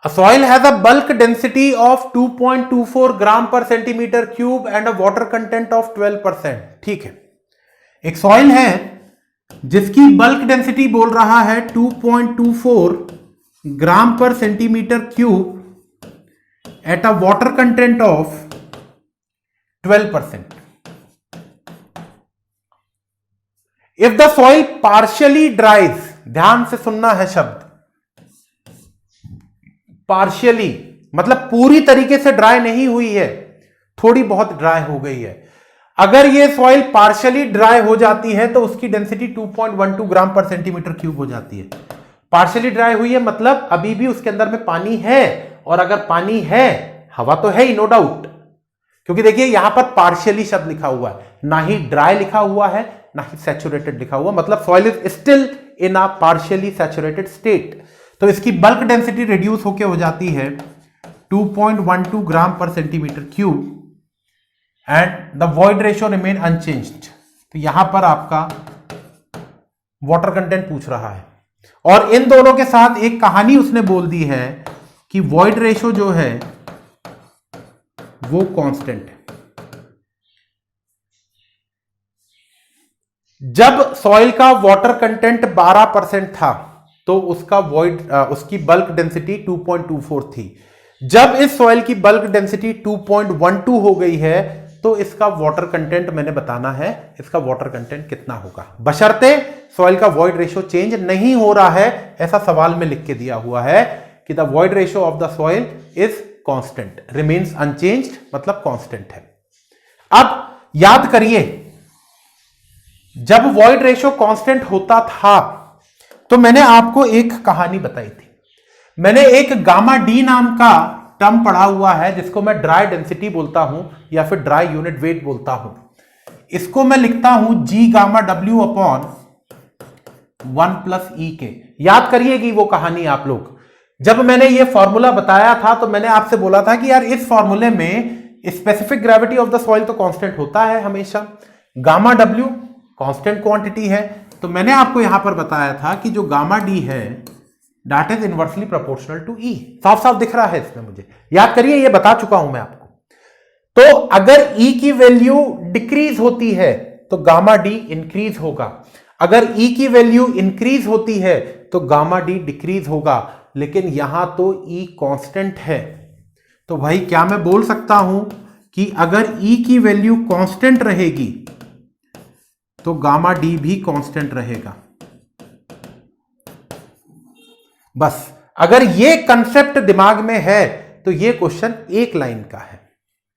A soil has a bulk density of 2.24 ग्राम पर centimetre cube and a water content of 12%। ठीक है, एक soil है जिसकी बल्क डेंसिटी बोल रहा है 2.24 ग्राम पर centimetre cube at a water content of 12%। If the soil partially ड्राइज, ध्यान से सुनना है शब्द, पार्शियली मतलब पूरी तरीके से ड्राई नहीं हुई है, थोड़ी बहुत ड्राई हो गई है। अगर ये सॉइल पार्शियली ड्राई हो जाती है तो उसकी डेंसिटी 2.12 ग्राम पर सेंटीमीटर क्यूब हो जाती है। पार्शियली ड्राई हुई है मतलब अभी भी उसके अंदर में पानी है, और अगर पानी है, हवा तो है ही, नो डाउट, क्योंकि देखिए यहां पर पार्शियली शब्द लिखा हुआ है, ना ही ड्राई लिखा हुआ है ना ही सैचुरेटेड लिखा हुआ, मतलब soil is still in a partially saturated state. तो इसकी बल्क डेंसिटी रिड्यूस होकर हो जाती है 2.12 ग्राम पर centimetre cube and the void ratio remain unchanged. तो यहां पर आपका वाटर कंटेंट पूछ रहा है, और इन दोनों के साथ एक कहानी उसने बोल दी है कि वॉइड रेशियो जो है वो कांस्टेंट है। जब सॉइल का वाटर कंटेंट 12% था तो उसकी बल्क डेंसिटी 2.24 थी। जब इस सॉइल की बल्क डेंसिटी 2.12 हो गई है तो इसका वाटर कंटेंट मैंने बताना है, इसका वाटर कंटेंट कितना होगा, बशर्ते सॉइल का वॉइड रेशियो चेंज नहीं हो रहा है। ऐसा सवाल में लिख के दिया हुआ है कि the void ratio of the soil is constant, remains unchanged, मतलब कांस्टेंट है। अब याद करिए, जब वॉइड रेशियो कांस्टेंट होता था तो मैंने आपको एक कहानी बताई थी। मैंने एक गामा डी नाम का टर्म पढ़ा हुआ है जिसको मैं ड्राई डेंसिटी बोलता हूं या फिर ड्राई यूनिट वेट बोलता हूं। इसको मैं लिखता हूं G gamma W upon 1 plus E के। याद करिएगी वो कहानी आप लोग। जब मैंने ये फॉर्मूला बताया था तो मैंने आपसे बोला था कि यार इस फॉर्मूले में specific gravity of the soil तो कांस्टेंट होता है हमेशा, गामा डब्ल्यू कांस्टेंट क्वांटिटी है। तो मैंने आपको यहां पर बताया था कि जो गामा डी है that is inversely proportional to E. साफ साफ दिख रहा है इसमें मुझे, याद करिए ये बता चुका हूं मैं आपको। तो अगर ई की वैल्यू डिक्रीज होती है तो गामा डी इंक्रीज होगा, अगर ई की वैल्यू इंक्रीज होती है तो गामा डी डिक्रीज होगा, लेकिन यहां तो ई कांस्टेंट है। तो भाई क्या मैं बोल सकता हूं कि अगर ई की वैल्यू कांस्टेंट रहेगी तो गामा डी भी कांस्टेंट रहेगा। बस अगर ये कंसेप्ट दिमाग में है तो ये क्वेश्चन एक लाइन का है,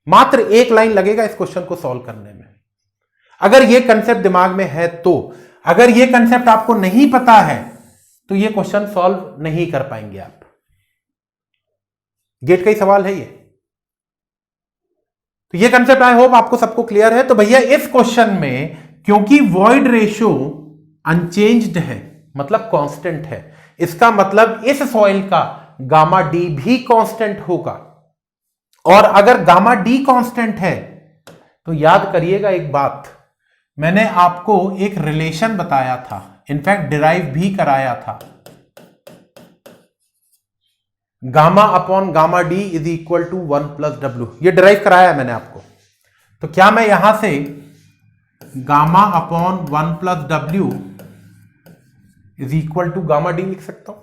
मात्र एक लाइन लगेगा इस क्वेश्चन को सॉल्व करने में, अगर ये कंसेप्ट दिमाग में है तो। अगर ये कंसेप्ट आपको नहीं पता है तो ये क्वेश्चन सॉल्व नहीं कर पाएंगे आप। गेट का ही सवाल है ये। तो ये कंसेप्ट आई होप आपको सबको क्लियर है। तो भैया इस क्वेश्चन में क्योंकि वॉइड रेशियो अनचेंज्ड है मतलब कांस्टेंट है, इसका मतलब इस सॉइल का गामा डी भी कांस्टेंट होगा। और अगर गामा डी कांस्टेंट है तो याद करिएगा एक बात, मैंने आपको एक रिलेशन बताया था, इनफैक्ट डिराइव भी कराया था, gamma upon gamma D is equal to 1 plus W. ये डिराइव कराया है मैंने आपको। तो क्या मैं यहां से gamma upon 1 plus W is equal to gamma D लिख सकता हूं?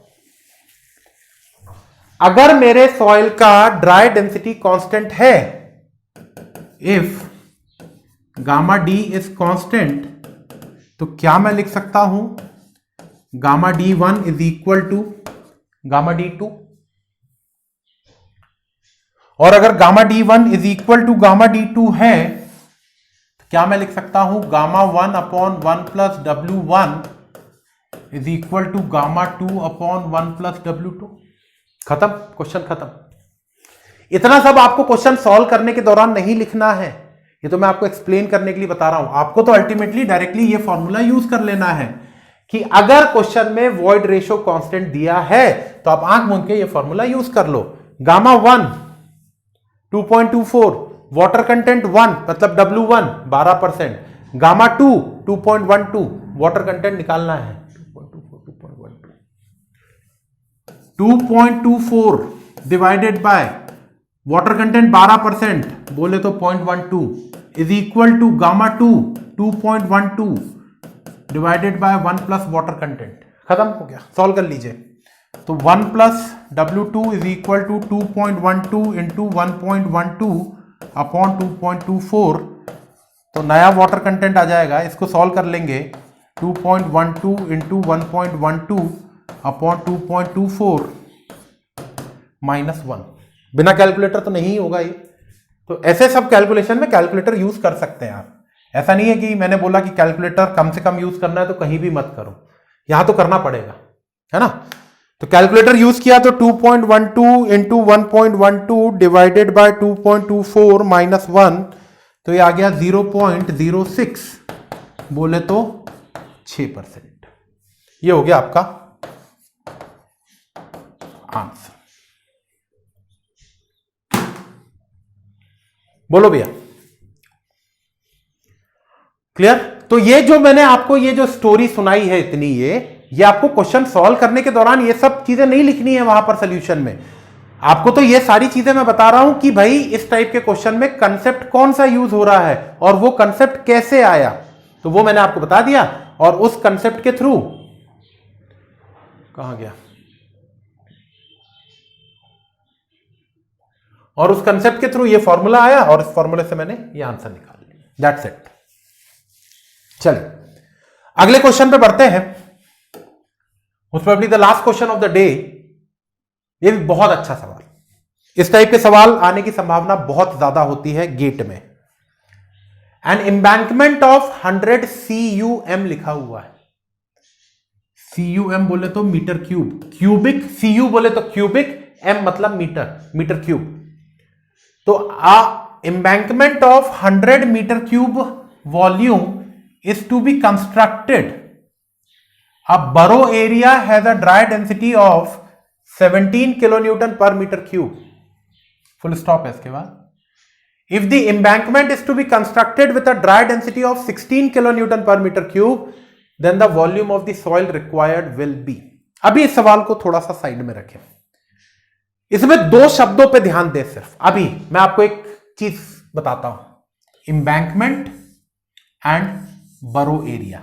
अगर मेरे सॉइल का ड्राई डेंसिटी कांस्टेंट है, if gamma D is constant, तो क्या मैं लिख सकता हूं gamma D 1 is equal to gamma D 2? और अगर gamma D 1 is equal to gamma D 2 है तो क्या मैं लिख सकता हूं gamma 1 upon 1 plus W 1 is equal to gamma 2 upon 1 plus W 2? खत्म, क्वेश्चन खत्म। इतना सब आपको क्वेश्चन सॉल्व करने के दौरान नहीं लिखना है, ये तो मैं आपको एक्सप्लेन करने के लिए बता रहा हूं। आपको तो अल्टीमेटली डायरेक्टली ये फॉर्मूला यूज कर लेना है कि अगर क्वेश्चन में वॉइड रेशियो कांस्टेंट दिया है तो आप आंख मूंद के ये फॉर्मूला यूज कर लो। गामा 1 2.24, वाटर कंटेंट 1 मतलब W1 12%, गामा 2 2.12, वाटर कंटेंट निकालना है 2.24 डिवाइडेड बाय वाटर कंटेंट 12% बोले तो 0.12 is equal to gamma 2 2.12 divided by 1 plus water content. खत्म हो गया, सॉल्व कर लीजिए। तो 1 प्लस W2 is equal to 2.12 into 1.12 upon 2.24। तो नया वाटर कंटेंट आ जाएगा, इसको सॉल्व कर लेंगे। 2.12 इंटू 1.12 अपॉन 2.24 -1। बिना कैलकुलेटर तो नहीं होगा ये। तो ऐसे सब कैलकुलेशन में कैलकुलेटर यूज कर सकते हैं आप। ऐसा नहीं है कि मैंने बोला कि कैलकुलेटर कम से कम यूज करना है तो कहीं भी मत करो, यहां तो करना पड़ेगा, है ना। तो कैलकुलेटर यूज किया तो 2.12 इंटू 1.12 डिवाइडेड बाय 2.24 -1, तो ये आ गया 0.06 बोले तो 6%। ये हो गया आपका आंसर। बोलो भैया, क्लियर। तो ये जो मैंने आपको ये जो स्टोरी सुनाई है इतनी, ये आपको क्वेश्चन सॉल्व करने के दौरान ये सब चीजें नहीं लिखनी है वहां पर सोल्यूशन में। आपको तो ये सारी चीजें मैं बता रहा हूं कि भाई इस टाइप के क्वेश्चन में कंसेप्ट कौन सा यूज हो रहा है और वो कंसेप्ट कैसे आया, तो वो मैंने आपको बता दिया। और उस कंसेप्ट के थ्रू कहां गया, और उस कंसेप्ट के थ्रू ये फॉर्मूला आया और इस फॉर्मूले से मैंने ये आंसर निकाल लिया। That's it. चलिए अगले क्वेश्चन पे बढ़ते हैं। Most probably the last question of the day. ये भी बहुत अच्छा सवाल, इस टाइप के सवाल आने की संभावना बहुत ज्यादा होती है गेट में। एन एम्बैंकमेंट ऑफ 100 CUM लिखा हुआ है। CUM बोले तो मीटर क्यूब, क्यूबिक, CU बोले तो क्यूबिक, M मतलब मीटर, मीटर क्यूब। तो embankment of 100 meter cube volume is to be constructed. A borough area has a dry density of 17 kilonewton per meter cube. Full stop है इसके बाद। If the embankment is to be constructed with a dry density of 16 kilonewton per meter cube, then the volume of the soil required will be. अभी इस सवाल को थोड़ा सा side में रखें, इसमें दो शब्दों पे ध्यान दें सिर्फ। अभी मैं आपको एक चीज बताता हूं, एम्बैंकमेंट एंड बरो एरिया।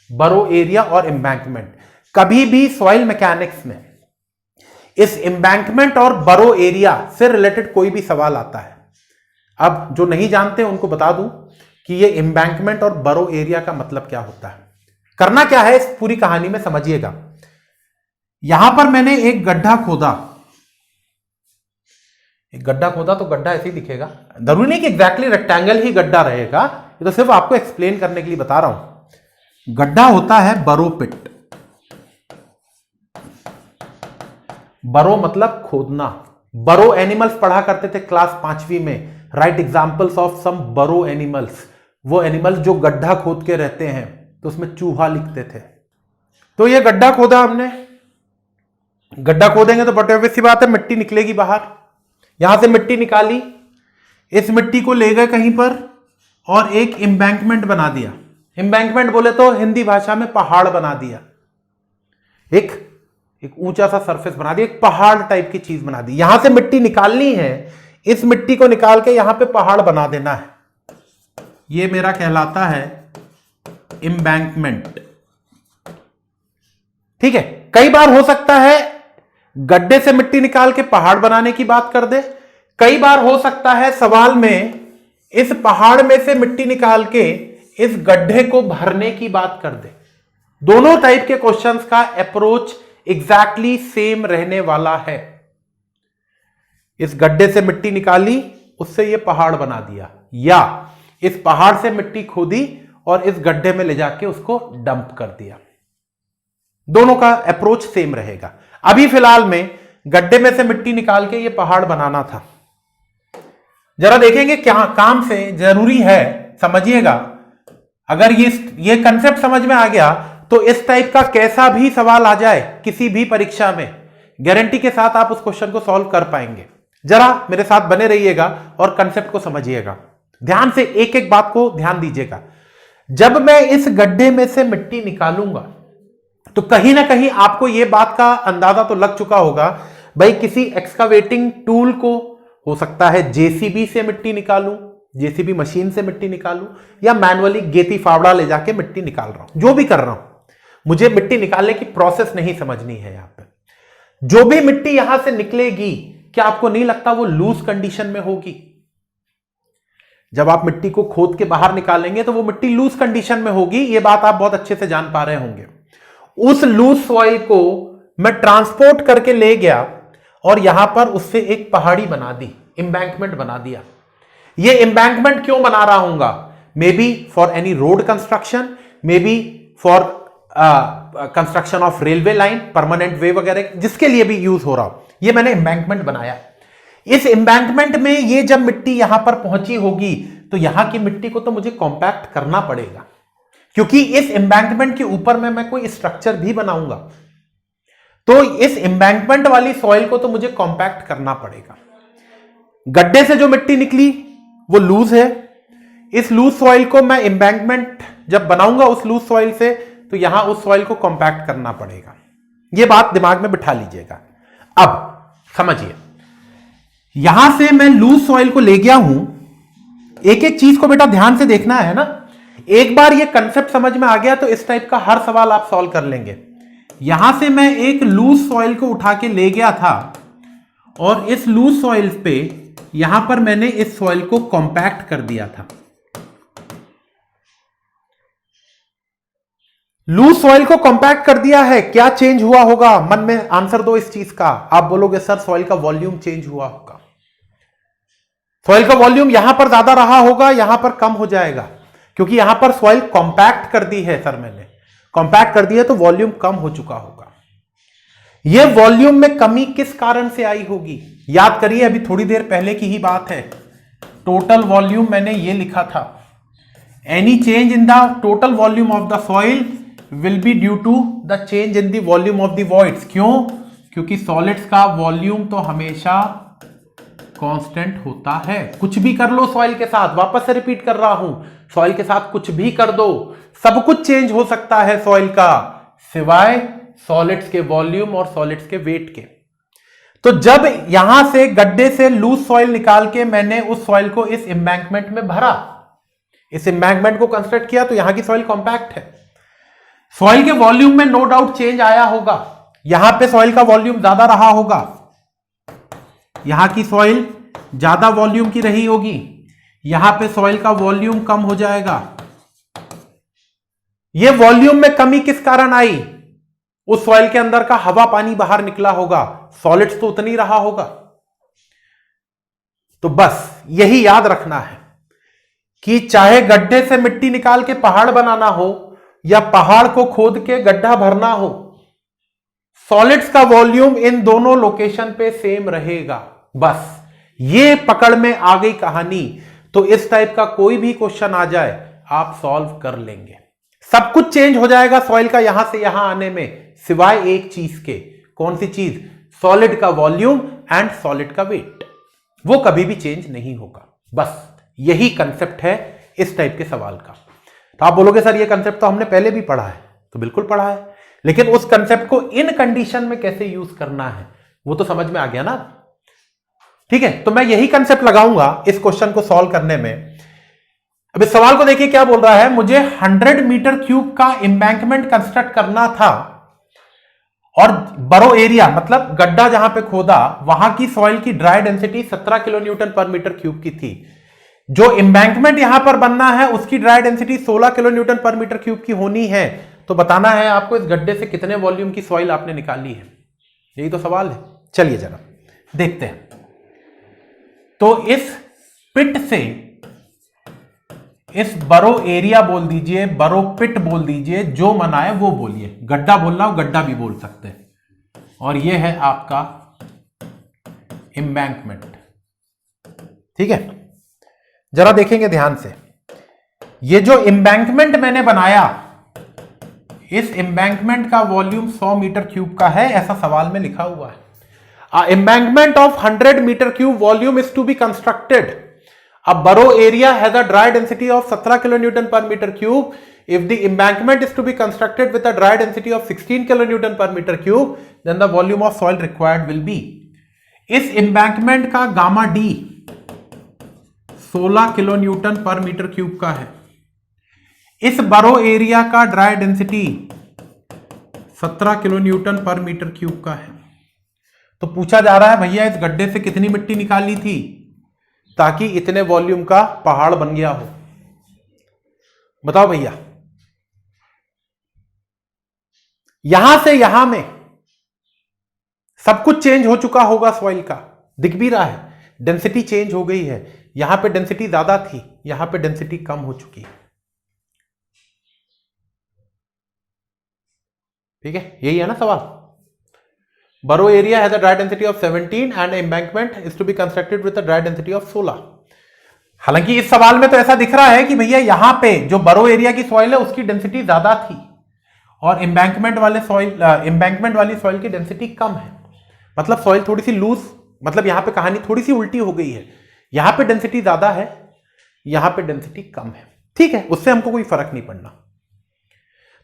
बरो एरिया और एम्बैंकमेंट, कभी भी सॉइल मैकेनिक्स में इस एम्बैंकमेंट और बरो एरिया से रिलेटेड कोई भी सवाल आता है, अब जो नहीं जानते उनको बता दूं कि ये एम्बैंकमेंट और बरो एरिया का मतलब क्या होता है। करना क्या है इस पूरी कहानी में समझिएगा। यहां पर मैंने एक गड्ढा खोदा, एक गड्ढा खोदा तो गड्ढा ऐसे ही दिखेगा, जरूरी नहीं कि एग्जैक्टली रेक्टेंगल ही गड्ढा रहेगा, ये तो सिर्फ आपको एक्सप्लेन करने के लिए बता रहा हूं। गड्ढा होता है बरो पिट, बरो मतलब खोदना। बरो एनिमल्स पढ़ा करते थे क्लास 5वीं में, राइट एग्जांपल्स ऑफ सम बरो एनिमल्स, वो एनिमल्स जो गड्ढा खोद के रहते हैं, तो उसमें चूहा लिखते थे। तो ये गड्ढा खोदा हमने, गड्ढा खोदेंगे तो बट ऑब्वियस सी बात है मिट्टी निकलेगी बाहर। यहां से मिट्टी निकाली, इस मिट्टी को ले गए कहीं पर और एक एम्बैंकमेंट बना दिया। एम्बैंकमेंट बोले तो हिंदी भाषा में पहाड़ बना दिया, एक ऊंचा सा सरफेस बना दिया, एक पहाड़ टाइप की चीज बना दी। यहां से मिट्टी निकालनी है, इस मिट्टी को निकाल के यहां पे पहाड़ बना देना है। ये मेरा कहलाता है एम्बैंकमेंट। ठीक है, कई बार हो सकता है गड्ढे से मिट्टी निकाल के पहाड़ बनाने की बात कर दे, कई बार हो सकता है सवाल में इस पहाड़ में से मिट्टी निकाल के इस गड्ढे को भरने की बात कर दे। दोनों टाइप के क्वेश्चंस का अप्रोच एग्जैक्टली सेम रहने वाला है। इस गड्ढे से मिट्टी निकाली, उससे ये पहाड़ बना दिया, या इस पहाड़ से मिट्टी खोदी और इस गड्ढे में ले जाके उसको डंप कर दिया। दोनों का अप्रोच सेम रहेगा। अभी फिलहाल में गड्ढे में से मिट्टी निकाल के ये पहाड़ बनाना था। जरा देखेंगे क्या काम से जरूरी है, समझिएगा। अगर ये कंसेप्ट समझ में आ गया तो इस टाइप का कैसा भी सवाल आ जाए किसी भी परीक्षा में, गारंटी के साथ आप उस क्वेश्चन को सॉल्व कर पाएंगे। जरा मेरे साथ बने रहिएगा और कंसेप्ट को समझिएगा। ध्यान से एक एक बात को ध्यान दीजिएगा। जब मैं इस गड्ढे में से मिट्टी निकालूंगा तो कहीं ना कहीं आपको यह बात का अंदाजा तो लग चुका होगा, भाई किसी एक्सकावेटिंग टूल को, हो सकता है जेसीबी से मिट्टी निकालूं, जेसीबी मशीन से मिट्टी निकालूं, या मैनुअली गेती फावड़ा ले जाके मिट्टी निकाल रहा हूं, जो भी कर रहा हूं, मुझे मिट्टी निकालने की प्रोसेस नहीं समझनी है। यहां पे जो भी मिट्टी यहां से निकलेगी, क्या आपको नहीं लगता वो लूज कंडीशन में होगी? जब आप मिट्टी को खोद के बाहर निकालेंगे तो वो मिट्टी लूज कंडीशन में होगी, ये बात आप बहुत अच्छे से जान पा रहे होंगे। उस लूज सॉइल को मैं ट्रांसपोर्ट करके ले गया और यहां पर उससे एक पहाड़ी बना दी, एम्बैंकमेंट बना दिया। ये एम्बैंकमेंट क्यों बना रहा हूंगा? May be for any road construction, may be for construction of railway line, permanent way वगैरह, जिसके लिए भी यूज हो रहा हो, ये मैंने एम्बैंकमेंट बनाया। इस एम्बैंकमेंट में ये जब मिट्टी यहां पर पहुंची होगी तो यहां की मिट्टी को तो मुझे कॉम्पैक्ट करना पड़ेगा, क्योंकि इस एम्बैंकमेंट के ऊपर में मैं कोई स्ट्रक्चर भी बनाऊंगा, तो इस एम्बैंकमेंट वाली सॉइल को तो मुझे कॉम्पैक्ट करना पड़ेगा। गड्ढे से जो मिट्टी निकली वो लूज है, इस लूज सॉइल को मैं एम्बैंकमेंट जब बनाऊंगा उस लूज सॉइल से, तो यहां उस सॉइल को कॉम्पैक्ट करना पड़ेगा। यह बात दिमाग में बिठा लीजिएगा। अब समझिए, यहां से मैं लूज सॉइल को ले गया हूं, एक एक चीज को बेटा ध्यान से देखना है ना। एक बार ये कंसेप्ट समझ में आ गया तो इस टाइप का हर सवाल आप सॉल्व कर लेंगे। यहां से मैं एक लूज सॉइल को उठा के ले गया था और इस लूज सॉइल पे यहां पर मैंने इस सॉइल को कॉम्पैक्ट कर दिया था। लूज सॉइल को कॉम्पैक्ट कर दिया है, क्या चेंज हुआ होगा? मन में आंसर दो इस चीज का। आप बोलोगे सर सॉइल का वॉल्यूम चेंज हुआ होगा। सॉइल का वॉल्यूम यहां पर ज्यादा रहा होगा, यहां पर कम हो जाएगा, क्योंकि यहां पर सॉइल कॉम्पैक्ट कर दी है। सर मैंने कॉम्पैक्ट कर दी है तो वॉल्यूम कम हो चुका होगा। यह वॉल्यूम में कमी किस कारण से आई होगी? याद करिए, अभी थोड़ी देर पहले की ही बात है। टोटल वॉल्यूम मैंने यह लिखा था, any change in the total volume of the soil will be due to the change in the volume of the voids. क्यों? क्योंकि सॉलिड्स का वॉल्यूम तो हमेशा कांस्टेंट होता है। कुछ भी कर लो सॉइल के साथ, वापस से रिपीट कर रहा हूं, सॉइल के साथ कुछ भी कर दो, सब कुछ चेंज हो सकता है सॉइल का, सिवाय सॉलिड्स के वॉल्यूम और सॉलिड्स के वेट के। तो जब यहां से गड्ढे से लूज सॉइल निकाल के मैंने उस सॉइल को इस एम्बैंकमेंट में भरा, इस एम्बैंकमेंट को कंस्ट्रक्ट किया, तो यहां की सॉइल कॉम्पैक्ट है। सॉइल के वॉल्यूम में नो डाउट चेंज आया होगा। यहां पे सॉइल का वॉल्यूम ज्यादा रहा होगा, यहां की सॉइल ज्यादा वॉल्यूम की रही होगी, यहां पे सॉइल का वॉल्यूम कम हो जाएगा। यह वॉल्यूम में कमी किस कारण आई? उस सॉइल के अंदर का हवा पानी बाहर निकला होगा, सॉलिड्स तो उतनी रहा होगा। तो बस यही याद रखना है कि चाहे गड्ढे से मिट्टी निकाल के पहाड़ बनाना हो या पहाड़ को खोद के गड्ढा भरना हो, सॉलिड्स का वॉल्यूम इन दोनों लोकेशन पे सेम रहेगा। बस ये पकड़ में आ गई कहानी, तो इस टाइप का कोई भी क्वेश्चन आ जाए आप सॉल्व कर लेंगे। सब कुछ चेंज हो जाएगा सॉइल का यहां से यहां आने में, सिवाय एक चीज के। कौन सी चीज? सॉलिड का वॉल्यूम एंड सॉलिड का वेट, वो कभी भी चेंज नहीं होगा। बस यही कंसेप्ट है इस टाइप के सवाल का। तो आप बोलोगे सर ये कंसेप्ट तो हमने पहले भी पढ़ा है, तो बिल्कुल पढ़ा है, लेकिन उस कंसेप्ट को इन कंडीशन में कैसे यूज करना है वो तो समझ में आ गया ना। ठीक है, तो मैं यही कंसेप्ट लगाऊंगा इस क्वेश्चन को सॉल्व करने में। अब इस सवाल को देखिए क्या बोल रहा है, मुझे 100 मीटर क्यूब का एम्बैंकमेंट कंस्ट्रक्ट करना था और बरो एरिया मतलब गड्ढा जहां पे खोदा वहां की सॉइल की ड्राई डेंसिटी 17 किलो न्यूटन पर मीटर क्यूब की थी। जो एम्बैंकमेंट यहां पर बनना है उसकी ड्राई डेंसिटी 16 किलो न्यूटन पर मीटर क्यूब की होनी है। तो बताना है आपको इस गड्ढे से कितने वॉल्यूम की सॉइल आपने निकाली है, यही तो सवाल है। चलिए जरा देखते हैं। तो इस पिट से इस बरो एरिया बोल दीजिए, बरो पिट बोल दीजिए, जो मना है वो बोलिए। गड्ढा बोलना हो गड्ढा भी बोल सकते हैं। और ये है आपका एम्बैंकमेंट। ठीक है, जरा देखेंगे ध्यान से। ये जो एम्बैंकमेंट मैंने बनाया, इस एम्बैंकमेंट का वॉल्यूम 100 मीटर क्यूब का है, ऐसा सवाल में लिखा हुआ है। Embankment of 100 meter cube volume is to be constructed. A borough area has a dry density of 17 kilonewton per meter cube. If the embankment is to be constructed with a dry density of 16 kilonewton per meter cube, then the volume of soil required will be. इस embankment का gamma D 16 kilo Newton पर metre cube का है। इस बरो area का dry density 17 kilo Newton पर metre cube का है। तो पूछा जा रहा है भैया इस गड्ढे से कितनी मिट्टी निकाली थी ताकि इतने वॉल्यूम का पहाड़ बन गया हो। बताओ भैया, यहां से यहां में सब कुछ चेंज हो चुका होगा, सॉइल का दिख भी रहा है, डेंसिटी चेंज हो गई है। यहां पे डेंसिटी ज्यादा थी, यहां पे डेंसिटी कम हो चुकी है। ठीक है, यही है ना सवाल। Borrow area has a dry density of 17 and embankment is to be constructed with a dry density of 16। हालांकि इस सवाल में तो ऐसा दिख रहा है कि भैया यहां पे जो बरो एरिया की सॉइल है उसकी डेंसिटी ज्यादा थी और एम्बैंकमेंट वाली सॉइल की डेंसिटी कम है। मतलब सॉइल थोड़ी सी लूज, मतलब यहां पे कहानी थोड़ी सी उल्टी हो गई है। यहां पे डेंसिटी ज्यादा है, यहां पे डेंसिटी कम है। ठीक है, उससे हमको कोई फर्क नहीं पड़ना।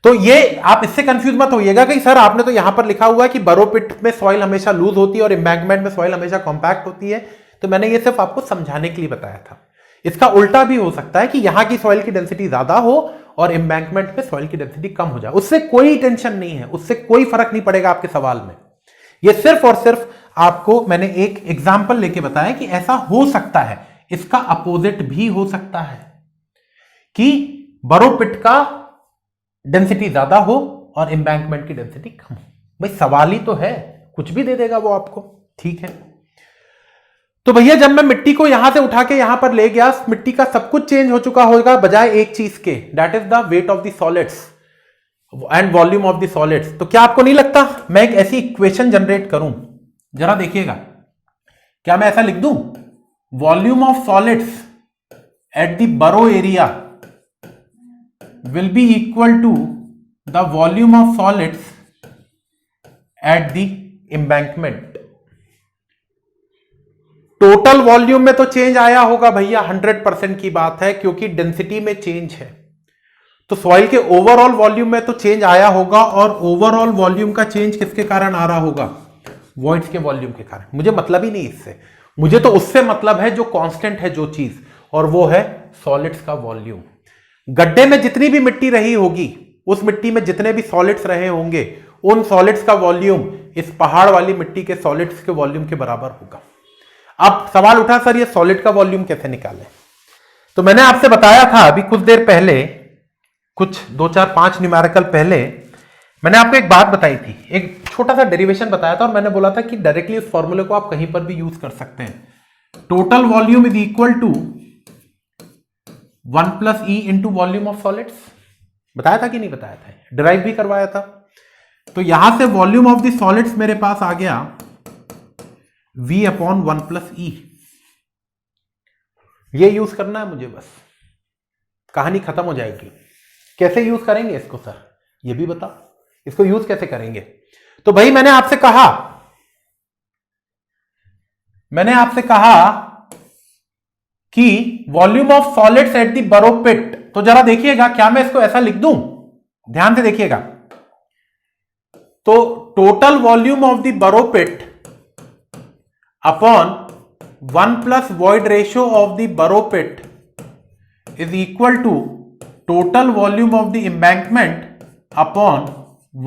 तो ये आप इससे कंफ्यूज मत होइएगा कि सर आपने तो यहां पर लिखा हुआ है कि बरो पिट में सॉइल हमेशा लूज होती है और एम्बैंकमेंट में सॉइल हमेशा कॉम्पैक्ट होती है। तो मैंने ये सिर्फ आपको समझाने के लिए बताया था। इसका उल्टा भी हो सकता है कि यहां की सॉइल की डेंसिटी ज्यादा हो और एम्बैंकमेंट में सॉइल की डेंसिटी कम हो जाए। उससे कोई टेंशन नहीं है, उससे कोई फर्क नहीं पड़ेगा आपके सवाल में। ये सिर्फ और सिर्फ आपको मैंने एक एग्जाम्पल लेके बताया कि ऐसा हो सकता है। इसका अपोजिट भी हो सकता है कि बरो पिट का डेंसिटी ज्यादा हो और एम्बैंकमेंट की डेंसिटी कम हो। भाई सवाल ही तो है, कुछ भी दे देगा वो आपको। ठीक है, तो भैया जब मैं मिट्टी को यहां से उठा के यहां पर ले गया, मिट्टी का सब कुछ चेंज हो चुका होगा बजाय एक चीज के, that is the weight of the solids and volume of the solids. तो क्या आपको नहीं लगता मैं एक ऐसी इक्वेशन जनरेट करूं? जरा देखिएगा, क्या मैं ऐसा लिख दूं, volume of solids at the बरो area will be equal to the volume of solids at the embankment। Total volume में तो चेंज आया होगा भैया, 100% की बात है, क्योंकि डेंसिटी में चेंज है। तो सॉइल के ओवरऑल वॉल्यूम में तो चेंज आया होगा और ओवरऑल वॉल्यूम का चेंज किसके कारण आ रहा होगा? वॉइड्स के वॉल्यूम के कारण। मुझे मतलब ही नहीं इससे, मुझे तो उससे मतलब है जो कांस्टेंट है जो चीज, और वो है सॉलिड्स का वॉल्यूम। गड्ढे में जितनी भी मिट्टी रही होगी, उस मिट्टी में जितने भी सॉलिड्स रहे होंगे, उन सॉलिड्स का वॉल्यूम इस पहाड़ वाली मिट्टी के सॉलिड्स के वॉल्यूम के बराबर होगा। अब सवाल उठा सर ये सॉलिड का वॉल्यूम कैसे निकालें? तो मैंने आपसे बताया था अभी कुछ देर पहले, कुछ 2 4 5 न्यूमेरिकल पहले मैंने आपको एक बात बताई थी, एक छोटा सा डेरिवेशन बताया था और मैंने बोला था कि डायरेक्टली उस फॉर्मूले को आप कहीं पर भी यूज कर सकते हैं। Total volume is equal to 1 plus E into volume of solids. बताया था कि नहीं बताया था? डिराइव भी करवाया था। तो यहां से वॉल्यूम ऑफ द सॉलिड्स मेरे पास आ गया V अपॉन 1 प्लस ई। ये यूज करना है मुझे, बस कहानी खत्म हो जाएगी। कैसे यूज करेंगे इसको सर, ये भी बताओ, इसको यूज कैसे करेंगे? तो भाई मैंने आपसे कहा कि volume of solids at the borrow पिट। तो जरा देखिएगा, क्या मैं इसको ऐसा लिख दूं? ध्यान से देखिएगा। तो total volume of the borrow pit upon 1 plus void ratio of the borrow pit is equal to total volume of the embankment upon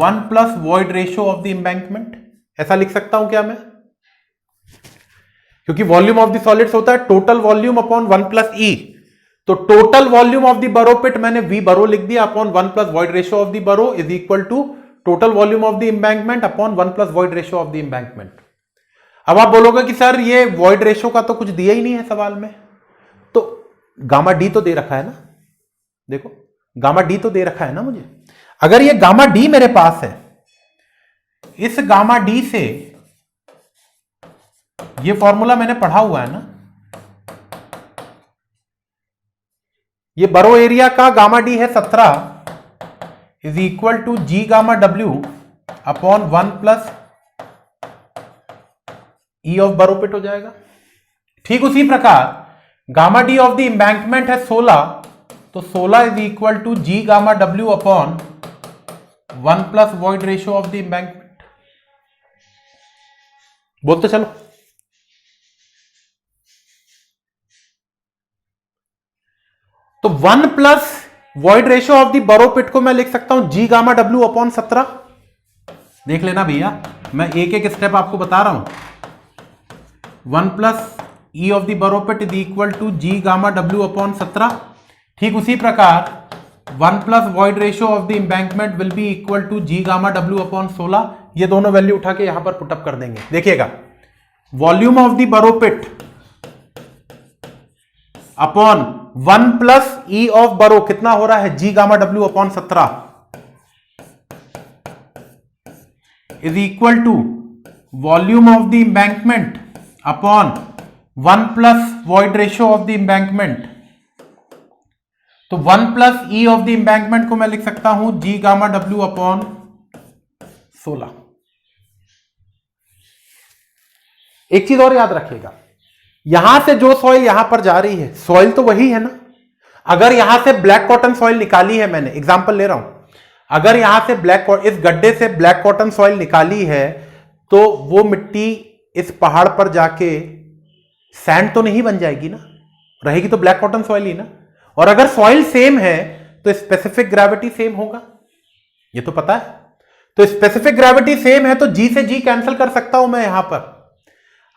1 plus void ratio of the embankment. ऐसा लिख सकता हूं क्या मैं? क्योंकि वॉल्यूम ऑफ द सॉलिड्स होता है total volume upon 1 plus ई। तो total volume of the borrow पिट मैंने वी बरो लिख दिया upon 1 plus void ratio of the borrow is equal to total volume of the embankment upon 1 plus void ratio of the embankment. अब आप बोलोगे कि sir ये void ratio का तो कुछ दिया ही नहीं है सवाल में। तो गामा डी तो दे रखा है ना, देखो गामा डी तो दे रखा है ना मुझे। अगर ये गामा डी मेरे पास है, इस गामा डी से ये फॉर्मूला मैंने पढ़ा हुआ है ना, ये बरो एरिया का गामा डी है 17 is equal to G gamma W upon 1 plus E of borrow pit हो जाएगा। ठीक उसी प्रकार gamma D of the embankment है 16, तो 16 is equal to G gamma W upon 1 plus void ratio of the embankment. बोलते चलो, तो 1 plus void ratio of the borrow pit को मैं लिख सकता हूं G गामा W अपॉन 17। देख लेना भैया, मैं एक एक स्टेप आपको बता रहा हूं। 1 plus E of the borrow pit is equal to G gamma W upon 17। ठीक उसी प्रकार 1 plus void ratio of the embankment will be equal to G gamma W upon 16। ये दोनों वैल्यू उठा के यहां पर पुटअप कर देंगे। देखिएगा, volume of the borrow pit upon 1 plus E of borrow कितना हो रहा है G gamma W upon 17 is equal to volume of the embankment upon 1 plus void ratio of the embankment. तो 1 plus E of the embankment को मैं लिख सकता हूं G गामा W अपॉन 16। एक चीज और याद रखिएगा, यहां से जो सॉइल यहां पर जा रही है, सॉइल तो वही है ना। अगर यहां से ब्लैक कॉटन सॉइल निकाली है, मैंने एग्जांपल ले रहा हूं, अगर यहां से इस गड्ढे से ब्लैक कॉटन सॉइल निकाली है, तो वो मिट्टी इस पहाड़ पर जाके सैंड तो नहीं बन जाएगी ना, रहेगी तो ब्लैक कॉटन सॉइल ही ना। और अगर सॉइल सेम है तो स्पेसिफिक ग्रेविटी सेम होगा, ये तो पता है। तो स्पेसिफिक ग्रेविटी सेम है तो G से G कैंसिल कर सकता हूं मैं यहां पर।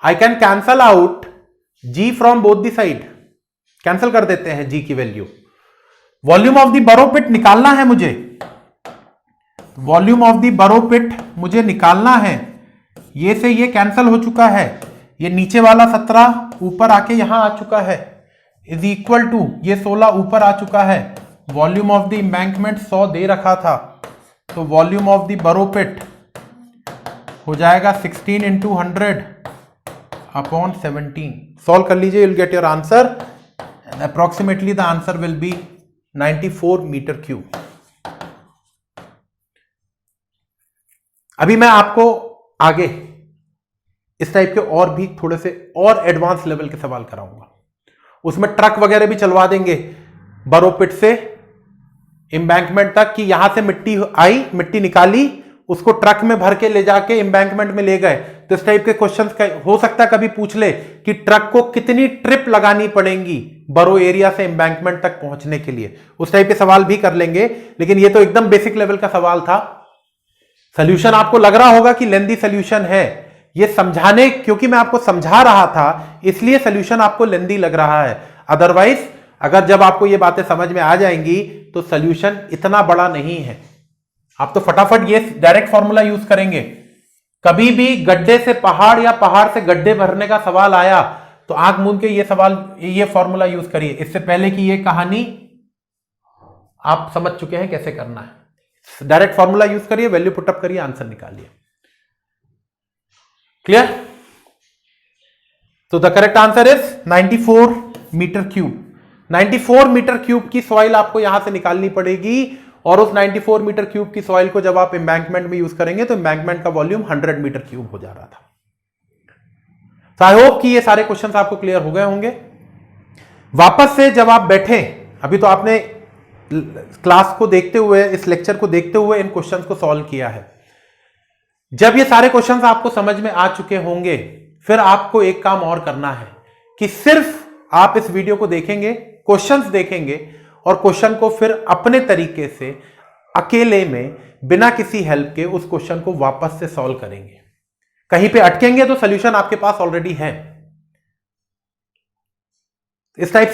I can cancel out G from both the side, cancel कर देते हैं G की value. Volume of the borrow पिट निकालना है मुझे, वॉल्यूम ऑफ द बरो पिट मुझे निकालना है। ये से ये कैंसिल हो चुका है, ये नीचे वाला 17 ऊपर आके यहां आ चुका है, इज इक्वल टू ये 16 ऊपर आ चुका है। वॉल्यूम ऑफ द एम्बैंकमेंट 100 दे रखा था, तो volume of the borrow pit हो जाएगा 16 इंटू 100 अपॉन 17। सॉल्व कर लीजिए, you'll get your answer and approximately the answer will be 94 meter cube. अभी मैं आपको आगे इस टाइप के और भी थोड़े से और एडवांस लेवल के सवाल कराऊंगा, उसमें ट्रक वगैरह भी चलवा देंगे बरो पिट से एम्बैंकमेंट तक, कि यहां से मिट्टी आई, मिट्टी निकाली, उसको ट्रक में भर के ले जाके एम्बैंकमेंट में ले गए। तो इस टाइप के क्वेश्चंस हो सकता है कभी पूछ ले कि ट्रक को कितनी ट्रिप लगानी पड़ेंगी बरो एरिया से एम्बैंकमेंट तक पहुंचने के लिए, उस टाइप के सवाल भी कर लेंगे। लेकिन ये तो एकदम बेसिक लेवल का सवाल था। सोल्यूशन आपको लग रहा होगा कि लेंथी सोल्यूशन है, ये समझाने, क्योंकि मैं आपको समझा रहा था इसलिए सोल्यूशन आपको लेंथी लग रहा है। अदरवाइज अगर जब आपको ये बातें समझ में आ जाएंगी तो सोल्यूशन इतना बड़ा नहीं है, आप तो फटाफट ये डायरेक्ट फॉर्मूला यूज करेंगे। कभी भी गड्ढे से पहाड़ या पहाड़ से गड्ढे भरने का सवाल आया तो आंख मूंद के ये फॉर्मूला यूज करिए। इससे पहले की ये कहानी आप समझ चुके हैं कैसे करना है। डायरेक्ट फॉर्मूला यूज करिए, वैल्यू पुटअप करिए, आंसर निकालिए। क्लियर? तो the correct answer is 94 meter cube. 94 meter cube की सॉइल आपको यहां से निकालनी पड़ेगी, और उस 94 मीटर क्यूब की सॉइल को जब आप एम्बैंकमेंट में यूज करेंगे तो एम्बैंकमेंट का वॉल्यूम 100 मीटर क्यूब हो जा रहा था। तो आई होप कि ये सारे क्वेश्चंस आपको क्लियर हो गए होंगे। वापस से जब आप बैठे, अभी तो आपने क्लास को देखते हुए, इस लेक्चर को देखते हुए इन क्वेश्चंस को सॉल्व किया है। जब ये सारे क्वेश्चंस आपको समझ में आ चुके होंगे, फिर आपको एक काम और करना है कि सिर्फ आप इस वीडियो को देखेंगे, क्वेश्चंस देखेंगे, और क्वेश्चन को फिर अपने तरीके से अकेले में बिना किसी हेल्प के उस क्वेश्चन को वापस से सॉल्व करेंगे। कहीं पे अटकेंगे तो सॉल्यूशन आपके पास ऑलरेडी है। इस टाइप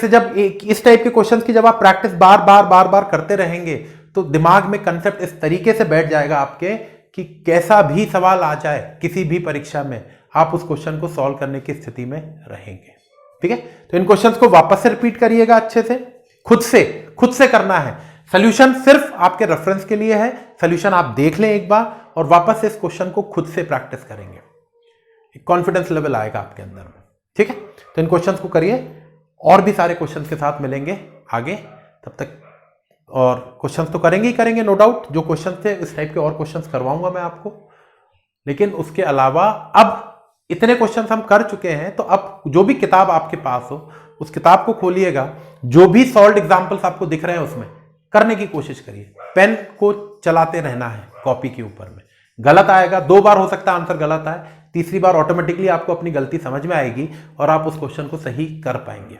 के क्वेश्चंस की जब आप प्रैक्टिस बार बार करते रहेंगे तो दिमाग में कंसेप्ट इस तरीके से बैठ जाएगा आपके कि कैसा भी सवाल आ जाए किसी भी परीक्षा में, आप उस क्वेश्चन को सॉल्व करने की स्थिति में रहेंगे। ठीक है? तो इन क्वेश्चंस को वापस से रिपीट करिएगा अच्छे से, खुद से करना है। सॉल्यूशन सिर्फ आपके रेफरेंस के लिए है। सॉल्यूशन आप देख लें एक बार और वापस से इस क्वेश्चन को खुद से प्रैक्टिस करेंगे, कॉन्फिडेंस लेवल आएगा आपके अंदर में। ठीक है? तो इन क्वेश्चंस को करिए, और भी सारे क्वेश्चंस के साथ मिलेंगे आगे, तब तक। और क्वेश्चंस तो करेंगे ही करेंगे, नो डाउट। जो क्वेश्चंस थे इस टाइप के और क्वेश्चंस करवाऊंगा मैं आपको, लेकिन उसके अलावा अब इतने क्वेश्चंस हम कर चुके हैं, तो अब जो भी किताब आपके पास हो उस किताब को खोलिएगा, जो भी सॉल्व्ड एग्जांपल्स आपको दिख रहे हैं उसमें करने की कोशिश करिए। पेन को चलाते रहना है कॉपी के ऊपर में। गलत आएगा, 2 बार हो सकता है आंसर गलत आए, तीसरी बार ऑटोमेटिकली आपको अपनी गलती समझ में आएगी और आप उस क्वेश्चन को सही कर पाएंगे।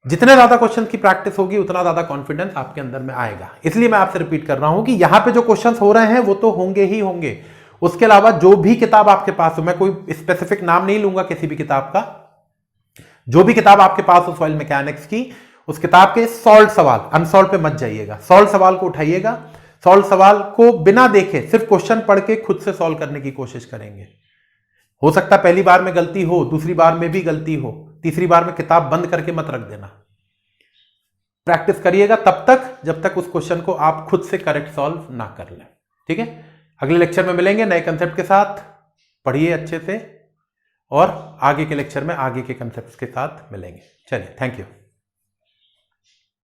जितने ज्यादा क्वेश्चन की प्रैक्टिस होगी उतना ज्यादा कॉन्फिडेंस आपके अंदर में आएगा। इसलिए मैं आपसे रिपीट कर रहा हूं कि यहां पे जो क्वेश्चन हो रहे हैं वो तो होंगे ही होंगे, उसके अलावा जो भी किताब आपके पास हो, मैं कोई स्पेसिफिक नाम नहीं लूंगा किसी भी किताब का, जो भी किताब आपके पास हो सॉइल मैकेनिक्स की, उस किताब के सॉल्व सवाल, अनसॉल्व पे मत जाइएगा, सॉल्व सवाल को उठाइएगा, सॉल्व सवाल को बिना देखे सिर्फ क्वेश्चन पढ़ के खुद से सॉल्व करने की कोशिश करेंगे। हो सकता है पहली बार में गलती हो, दूसरी बार में भी गलती हो, तीसरी बार में किताब बंद करके मत रख देना। प्रैक्टिस करिएगा तब तक जब तक उस क्वेश्चन को आप खुद से करेक्ट सॉल्व ना कर लें। ठीक है, अगले लेक्चर में मिलेंगे नए कंसेप्ट के साथ। पढ़िए अच्छे से और आगे के लेक्चर में आगे के कंसेप्ट्स के साथ मिलेंगे। चलिए, थैंक यू।